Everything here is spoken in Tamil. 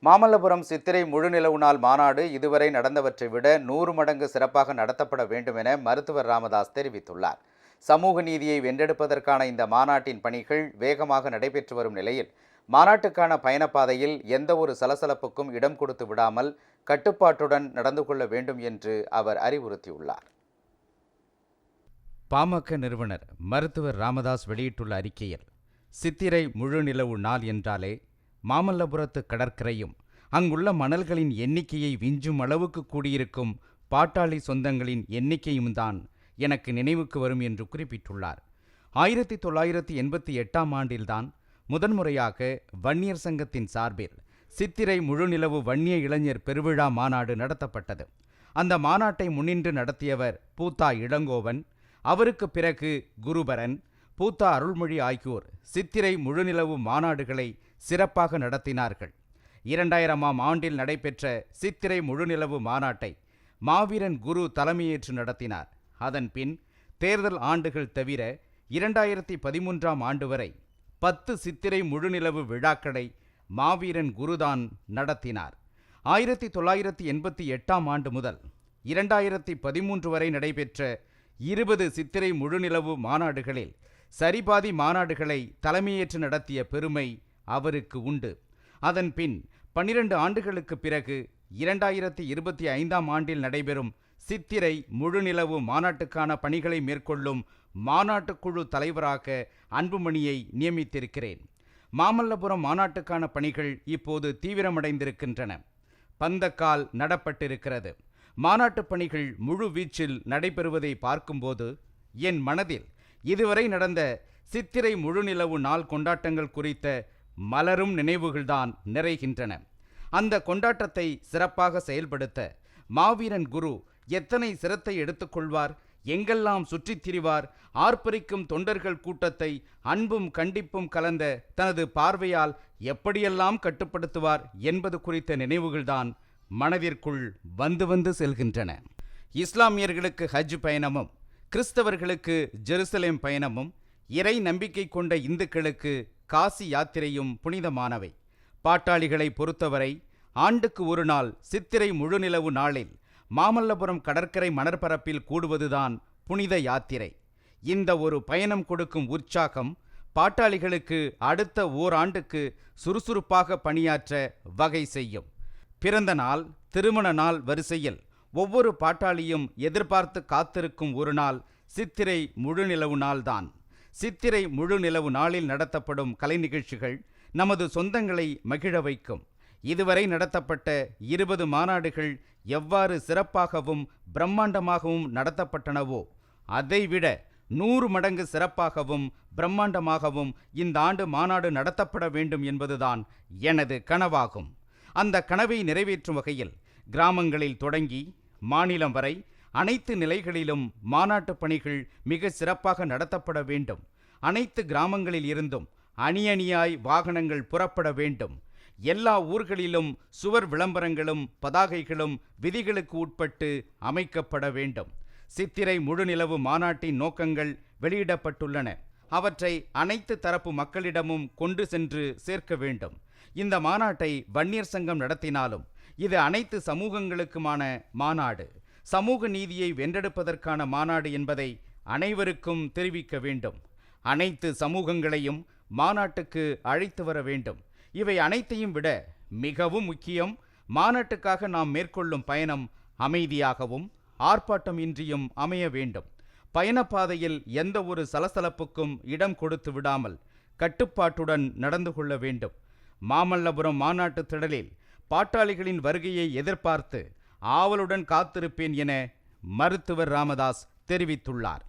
மாமல்லபுரம் சித்திரை முழுநிலவு நாள் மாநாடு இதுவரை நடந்தவற்றை விட 100 மடங்கு சிறப்பாக நடத்தப்பட வேண்டும் என மருத்துவர் ராமதாஸ் தெரிவித்துள்ளார். சமூக நீதியை வென்றெடுப்பதற்கான இந்த மாநாட்டின் பணிகள் வேகமாக நடைபெற்று வரும் நிலையில் மாநாட்டுக்கான பயணப்பாதையில் எந்த ஒரு சலசலப்புக்கும் இடம் கொடுத்து விடாமல் கட்டுப்பாட்டுடன் நடந்து கொள்ள வேண்டும் என்று அவர் அறிவுறுத்தியுள்ளார். பாமக நிறுவனர் மருத்துவர் ராமதாஸ் வெளியிட்டுள்ள அறிக்கையில், சித்திரை முழுநிலவு நாள் என்றாலே மாமல்லபுரத்து கடற்கரையும் அங்குள்ள மணல்களின் எண்ணிக்கையை விஞ்சும் அளவுக்கு கூடியிருக்கும் பாட்டாளி சொந்தங்களின் எண்ணிக்கையும் தான் எனக்கு நினைவுக்கு வரும் என்று குறிப்பிட்டுள்ளார். 1988ஆம் ஆண்டில்தான் முதன்முறையாக வன்னியர் சங்கத்தின் சார்பில் சித்திரை முழுநிலவு வன்னிய இளைஞர் பெருவிழா மாநாடு நடத்தப்பட்டது. அந்த மாநாட்டை முன்னின்று நடத்தியவர் பூத்தா இளங்கோவன், அவருக்கு பிறகு குருபரன், பூத்தா அருள்மொழி ஆகியோர் சித்திரை முழுநிலவு மாநாடுகளை சிறப்பாக நடத்தினார்கள். 2000ஆம் ஆண்டில் நடைபெற்ற சித்திரை முழுநிலவு மாநாட்டை மாவீரன் குரு தலைமையேற்று நடத்தினார். அதன் பின் தேர்தல் ஆண்டுகள் தவிர 2013ஆம் ஆண்டு வரை 10 சித்திரை முழுநிலவு விழாக்களை மாவீரன் குருதான் நடத்தினார். 1988ஆம் ஆண்டு முதல் 2013 வரை நடைபெற்ற 20 சித்திரை முழுநிலவு மாநாடுகளில் சரிபாதி மாநாடுகளை தலைமையேற்று நடத்திய பெருமை அவருக்கு உண்டு. அதன் பின் 12 ஆண்டுகளுக்கு பிறகு 2025ஆம் ஆண்டில் நடைபெறும் சித்திரை முழுநிலவு மாநாட்டுக்கான பணிகளை மேற்கொள்ளும் மாநாட்டுக்குழு தலைவராக அன்புமணியை நியமித்திருக்கிறேன். மாமல்லபுரம் மாநாட்டுக்கான பணிகள் இப்போது தீவிரமடைந்திருக்கின்றன. பந்தக்கால் நடப்பட்டிருக்கிறது. மாநாட்டு பணிகள் முழு வீச்சில் நடைபெறுவதை பார்க்கும்போது என் மனதில் இதுவரை நடந்த சித்திரை முழுநிலவு நாள் கொண்டாட்டங்கள் குறித்த மலரும் நினைவுகள்தான் நிறைகின்றன. அந்த கொண்டாட்டத்தை சிறப்பாக செயல்படுத்த மாவீரன் குரு எத்தனை சிரத்தை எடுத்துக்கொள்வார், எங்கெல்லாம் சுற்றித் திரிவார், ஆர்ப்பரிக்கும் தொண்டர்கள் கூட்டத்தை அன்பும் கண்டிப்பும் கலந்த தனது பார்வையால் எப்படியெல்லாம் கட்டுப்படுத்துவார் என்பது குறித்த நினைவுகள்தான் மனதிற்குள் வந்து வந்து செல்கின்றன. இஸ்லாமியர்களுக்கு ஹஜ் பயணமும், கிறிஸ்தவர்களுக்கு ஜெருசலேம் பயணமும், இறை நம்பிக்கை கொண்ட இந்துக்களுக்கு காசி யாத்திரையும் புனிதமானவை. பாட்டாளிகளை பொறுத்தவரை ஆண்டுக்கு ஒரு நாள் சித்திரை முழுநிலவு நாளில் மாமல்லபுரம் கடற்கரை மணற்பரப்பில் கூடுவதுதான் புனித யாத்திரை. இந்த ஒரு பயணம் கொடுக்கும் உற்சாகம் பாட்டாளிகளுக்கு அடுத்த ஓராண்டுக்கு சுறுசுறுப்பாக பணியாற்ற வகை செய்யும். பிறந்த நாள், திருமண நாள் வரிசையில் ஒவ்வொரு பாட்டாளியும் எதிர்பார்த்து காத்திருக்கும் ஒரு நாள் சித்திரை முழுநிலவு நாள்தான். சித்திரை முழுநிலவு நாளில் நடத்தப்படும் கலை நிகழ்ச்சிகள் நமது சொந்தங்களை மகிழ வைக்கும். இதுவரை நடத்தப்பட்ட 20 மாநாடுகள் எவ்வாறு சிறப்பாகவும் பிரம்மாண்டமாகவும் நடத்தப்பட்டனவோ அதைவிட 100 மடங்கு சிறப்பாகவும் பிரம்மாண்டமாகவும் இந்த ஆண்டு மாநாடு நடத்தப்பட வேண்டும் என்பதுதான் எனது கனவாகும். அந்த கனவை நிறைவேற்றும் வகையில் கிராமங்களில் தொடங்கி மாநிலம் வரை அனைத்து நிலைகளிலும் மாநாட்டு பணிகள் மிக சிறப்பாக நடத்தப்பட வேண்டும். அனைத்து கிராமங்களில் இருந்தும் அணி அணியாய் வாகனங்கள் புறப்பட வேண்டும். எல்லா ஊர்களிலும் சுவர் விளம்பரங்களும் பதாகைகளும் விதிகளுக்கு உட்பட்டு அமைக்கப்பட வேண்டும். சித்திரை முழுநிலவு மாநாட்டின் நோக்கங்கள் வெளியிடப்பட்டுள்ளன. அவற்றை அனைத்து தரப்பு மக்களிடமும் கொண்டு சென்று சேர்க்க வேண்டும். இந்த மாநாட்டை வன்னியர் சங்கம் நடத்தினாலும் இது அனைத்து சமூகங்களுக்குமான மாநாடு, சமூக நீதியை வென்றெடுப்பதற்கான மாநாடு என்பதை அனைவருக்கும் தெரிவிக்க வேண்டும். அனைத்து சமூகங்களையும் மாநாட்டுக்கு அழைத்து வர வேண்டும். இவை அனைத்தையும் விட மிகவும் முக்கியம், மாநாட்டுக்காக நாம் மேற்கொள்ளும் பயணம் அமைதியாகவும் ஆர்ப்பாட்டம் இன்றியும் அமைய வேண்டும். பயணப்பாதையில் எந்த ஒரு சலசலப்புக்கும் இடம் கொடுத்து விடாமல் கட்டுப்பாட்டுடன் நடந்து கொள்ள வேண்டும். மாமல்லபுரம் மாநாட்டு திடலில் பாட்டாளிகளின் வருகையை எதிர்பார்த்து ஆவலுடன் காத்திருப்பேன் என மருத்துவர் ராமதாஸ் தெரிவித்துள்ளார்.